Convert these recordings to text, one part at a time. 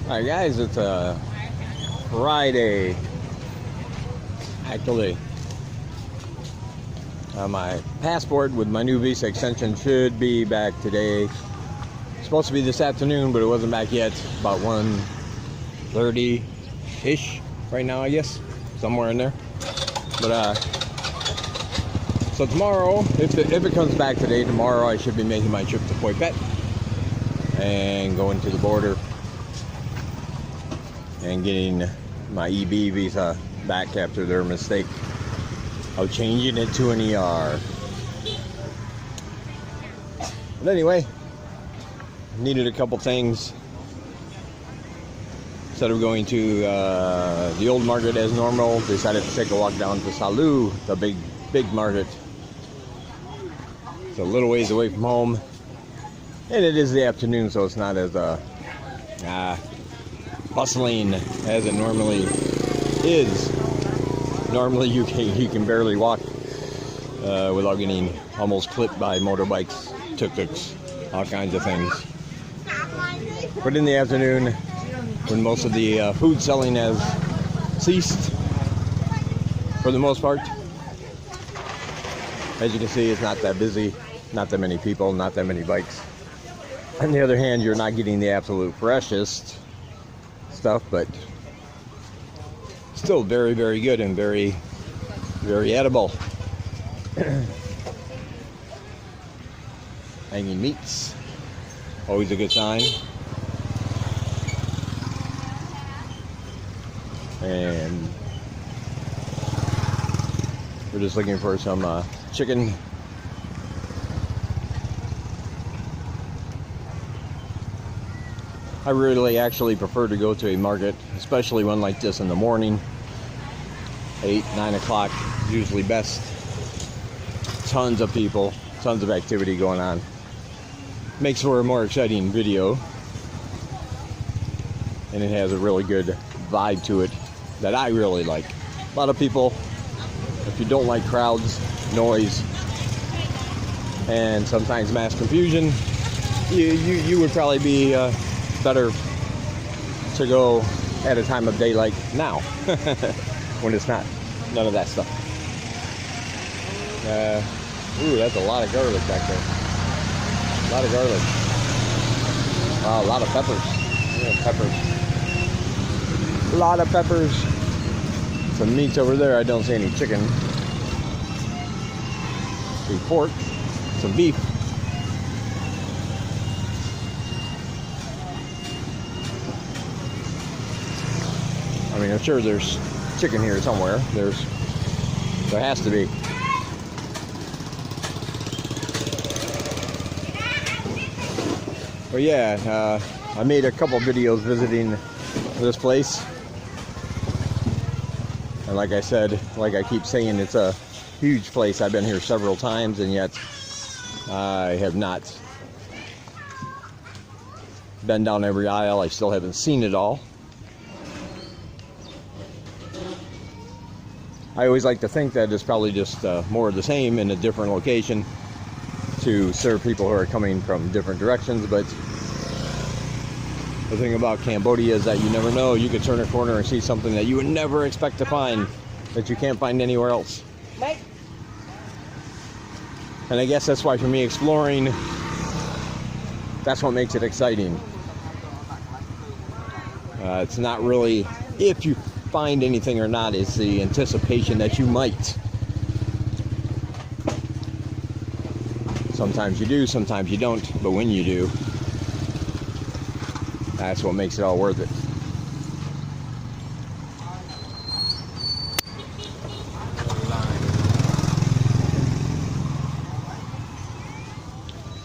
Alright guys, it's Friday. Actually, my passport with my new visa extension should be back today. It's supposed to be this afternoon, but it wasn't back yet. About 1:30-ish right now, I guess. Somewhere in there. But so tomorrow, if it comes back today, tomorrow I should be making my trip to Poipet and going to the border and getting my EB visa back after their mistake of changing it to an ER. But anyway, needed a couple things. Instead of going to the old market as normal, decided to take a walk down to Psar Leu, the big market. It's a little ways away from home, and it is the afternoon, so it's not as bustling as it normally is. Normally you can barely walk without getting almost clipped by motorbikes, tuk-tuks, all kinds of things. But in the afternoon, when most of the food selling has ceased, for the most part, as you can see, it's not that busy, not that many people, not that many bikes. On the other hand, you're not getting the absolute freshest stuff, but still very, very good and very, very edible. Hanging meats, always a good sign. And we're just looking for some chicken. I really actually prefer to go to a market, especially one like this in the morning. 8, 9 o'clock, usually best. Tons of people, tons of activity going on. Makes for a more exciting video. And it has a really good vibe to it that I really like. A lot of people, if you don't like crowds, noise, and sometimes mass confusion, you would probably be better to go at a time of day like now when it's not none of that stuff. Ooh, that's a lot of garlic back there. A lot of garlic. A lot of peppers. Yeah, peppers. A lot of peppers. Some meats over there. I don't see any chicken. Some pork. Some beef. I mean, I'm sure there's chicken here somewhere. There has to be. But yeah, I made a couple videos visiting this place. And like I said, like I keep saying, it's a huge place. I've been here several times, and yet I have not been down every aisle. I still haven't seen it all. I always like to think that it's probably just more of the same in a different location to serve people who are coming from different directions. But the thing about Cambodia is that you never know. You could turn a corner and see something that you would never expect to find, that you can't find anywhere else. And I guess that's why for me, exploring, that's what makes it exciting. It's not really if you find anything or not, it's the anticipation that you might. Sometimes you do, sometimes you don't, but when you do, that's what makes it all worth it.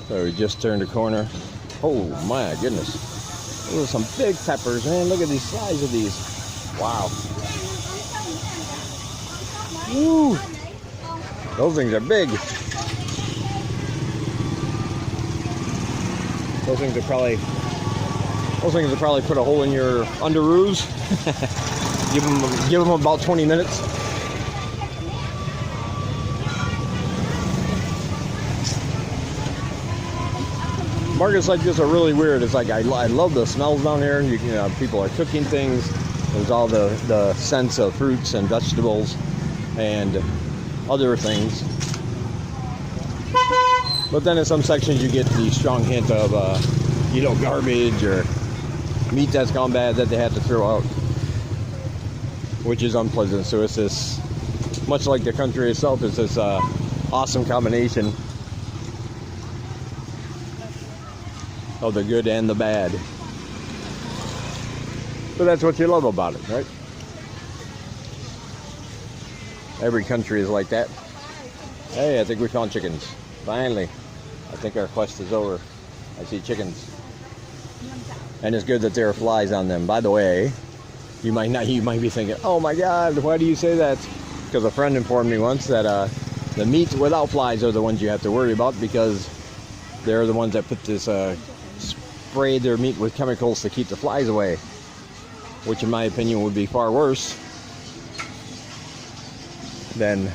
So we just turned a corner. Oh my goodness. Those are some big peppers, man. Look at the size of these. Wow. Woo. Those things are big. Those things will probably put a hole in your underoos. give them about 20 minutes. Markets like this are really weird. It's like I love the smells down here. You know, people are cooking things. There's all the scents of fruits and vegetables and other things. But then in some sections you get the strong hint of garbage or meat that's gone bad that they have to throw out, which is unpleasant. So it's this, much like the country itself, it's this awesome combination of the good and the bad. But that's what you love about it, right? Every country is like that. Hey, I think we found chickens. Finally. I think our quest is over. I see chickens. And it's good that there are flies on them. By the way, you might be thinking, oh my God, why do you say that? Because a friend informed me once that the meat without flies are the ones you have to worry about, because they're the ones that put this spray their meat with chemicals to keep the flies away, which in my opinion would be far worse than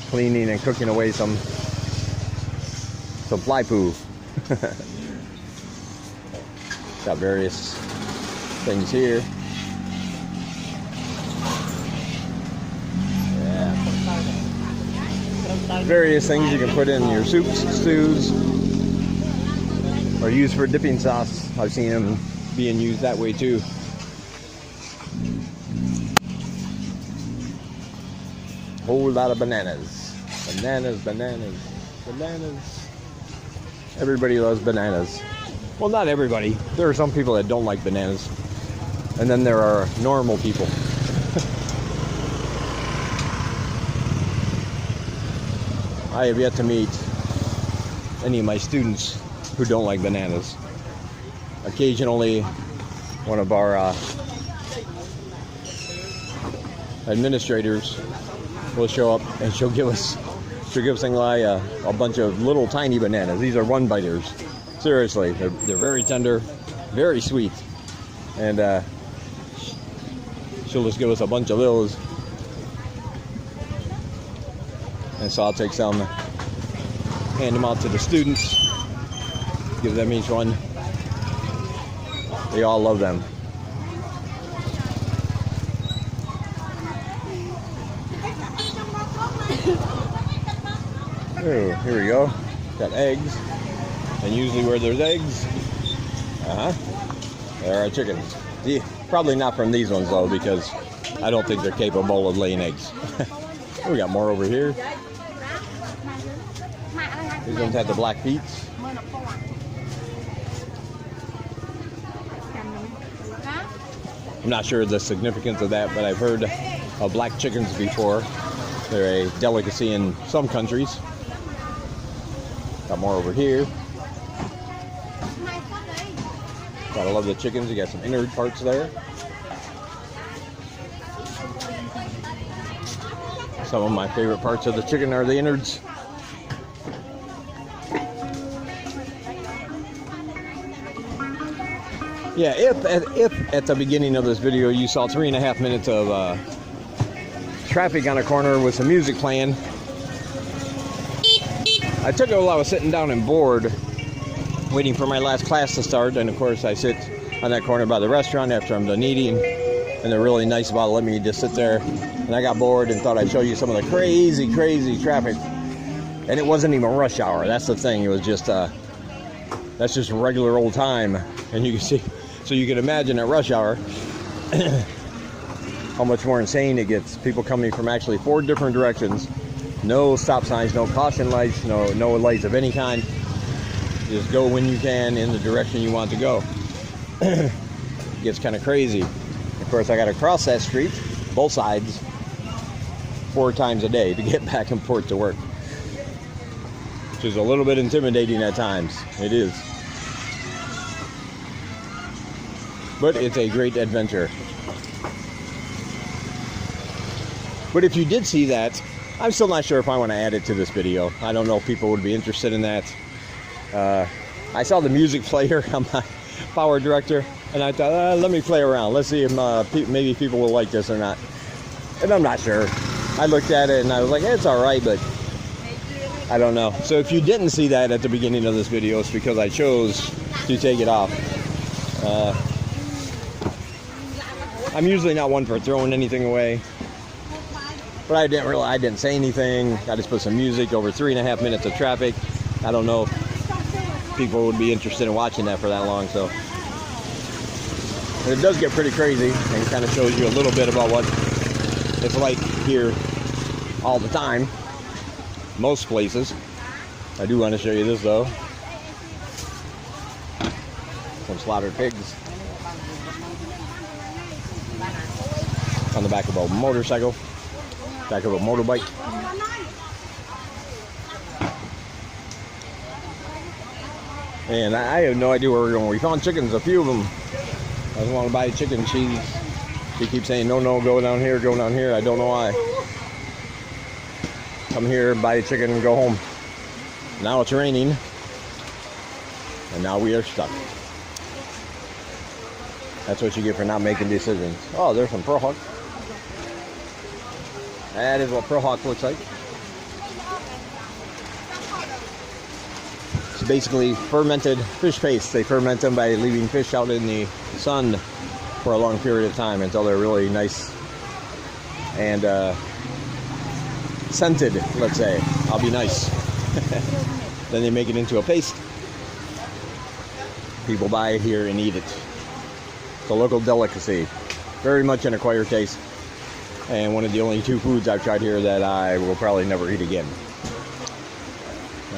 cleaning and cooking away some fly poo. Got various things here. Yeah. Various things you can put in your soups, stews, or use for dipping sauce. I've seen them being used that way too. Whole lot of bananas. Bananas. Everybody loves bananas. Well, not everybody. There are some people that don't like bananas. And then there are normal people. I have yet to meet any of my students who don't like bananas. Occasionally, one of our administrators will show up and she'll give us something like a bunch of little tiny bananas. These are one biters. Seriously, they're very tender, very sweet, and she'll just give us a bunch of those. And so I'll take some, hand them out to the students, give them each one. They all love them. Oh, here we go. Got eggs. And usually where there's eggs, there are chickens. Probably not from these ones though, because I don't think they're capable of laying eggs. We got more over here. These ones have the black feet. I'm not sure the significance of that, but I've heard of black chickens before. They're a delicacy in some countries. Got more over here. Gotta love the chickens. You got some innard parts there. Some of my favorite parts of the chicken are the innards. Yeah, if at the beginning of this video you saw 3.5 minutes of traffic on a corner with some music playing, I took it while I was sitting down and bored, waiting for my last class to start. And of course I sit on that corner by the restaurant after I'm done eating, and they're really nice about letting me just sit there. And I got bored and thought I'd show you some of the crazy traffic. And it wasn't even rush hour. That's the thing. It was just that's just regular old time. And you can see, so you can imagine at rush hour how much more insane it gets. People coming from actually 4 different directions. No stop signs, no caution lights, no lights of any kind. Just go when you can in the direction you want to go. It gets kind of crazy. Of course, I got to cross that street, both sides, 4 times a day to get back and forth to work, which is a little bit intimidating at times. It is. But it's a great adventure. But if you did see that, I'm still not sure if I want to add it to this video. I don't know if people would be interested in that. I saw the music player on my power director, and I thought, let me play around. Let's see if maybe people will like this or not. And I'm not sure. I looked at it and I was like, it's all right, but I don't know. So if you didn't see that at the beginning of this video, it's because I chose to take it off. I'm usually not one for throwing anything away, but I didn't say anything. I just put some music over 3.5 minutes of traffic. I don't know if people would be interested in watching that for that long, so. And it does get pretty crazy, and kind of shows you a little bit about what it's like here all the time. Most places. I do want to show you this though. Some slaughtered pigs on the back of a motorcycle, back of a motorbike. And I have no idea where we're going. We found chickens, a few of them. I just want to buy a chicken. She keeps saying, no, go down here, go down here. I don't know why. Come here, buy a chicken, and go home. Now it's raining, and now we are stuck. That's what you get for not making decisions. Oh, there's some pearl hawk. That is what pearl hawk looks like. It's basically fermented fish paste. They ferment them by leaving fish out in the sun for a long period of time until they're really nice and scented, let's say. I'll be nice. Then they make it into a paste. People buy it here and eat it. It's a local delicacy. Very much an acquired taste. And one of the only 2 foods I've tried here that I will probably never eat again.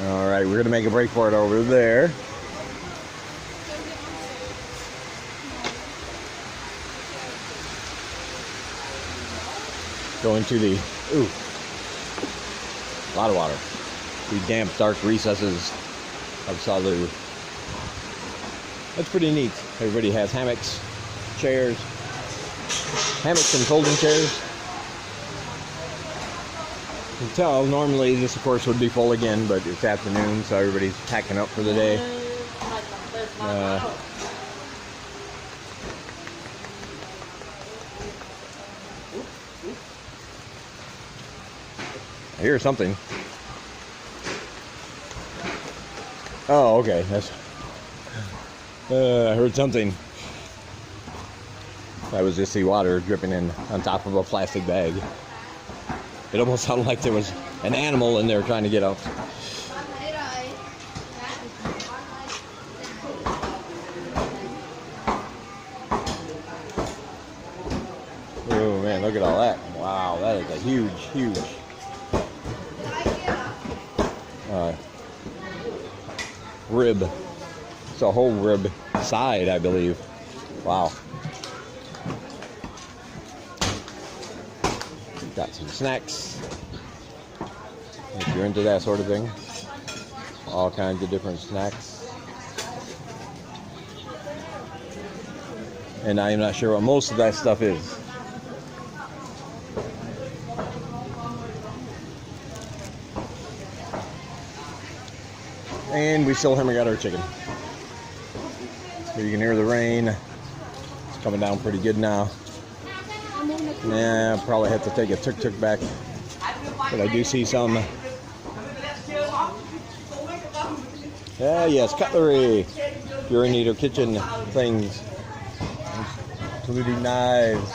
Alright, we're going to make a break for it over there. Going to the, a lot of water. The damp, dark recesses of Psar Leu. That's pretty neat. Everybody has hammocks, chairs, hammocks and folding chairs. You can tell normally this of course would be full again, but it's afternoon, so everybody's packing up for the day. I hear something. Oh, okay. That's. I heard something. That was just the water dripping in on top of a plastic bag. It almost sounded like there was an animal in there trying to get out. Oh man, look at all that. Wow, that is a huge rib. It's a whole rib side, I believe. Wow. Got some snacks, if you're into that sort of thing. All kinds of different snacks. And I am not sure what most of that stuff is. And we still haven't got our chicken. You can hear the rain. It's coming down pretty good now. Yeah, probably have to take a tuk-tuk back. But I do see some. Yes, cutlery. If you're in need of kitchen things, including knives,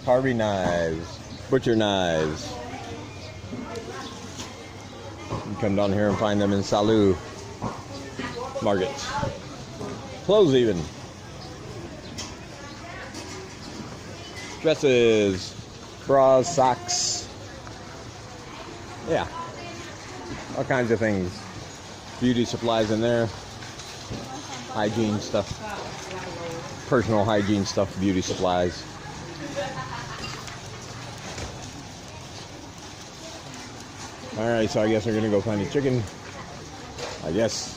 carving knives, butcher knives. You can come down here and find them in Psar Leu Market. Clothes even. Dresses, bras, socks. Yeah. All kinds of things. Beauty supplies in there. Hygiene stuff. Personal hygiene stuff, beauty supplies. Alright, so I guess we're gonna go find a chicken. I guess.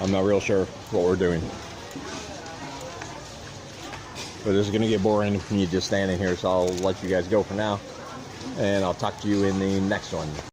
I'm not real sure what we're doing. But this is going to get boring from you just standing here, so I'll let you guys go for now. And I'll talk to you in the next one.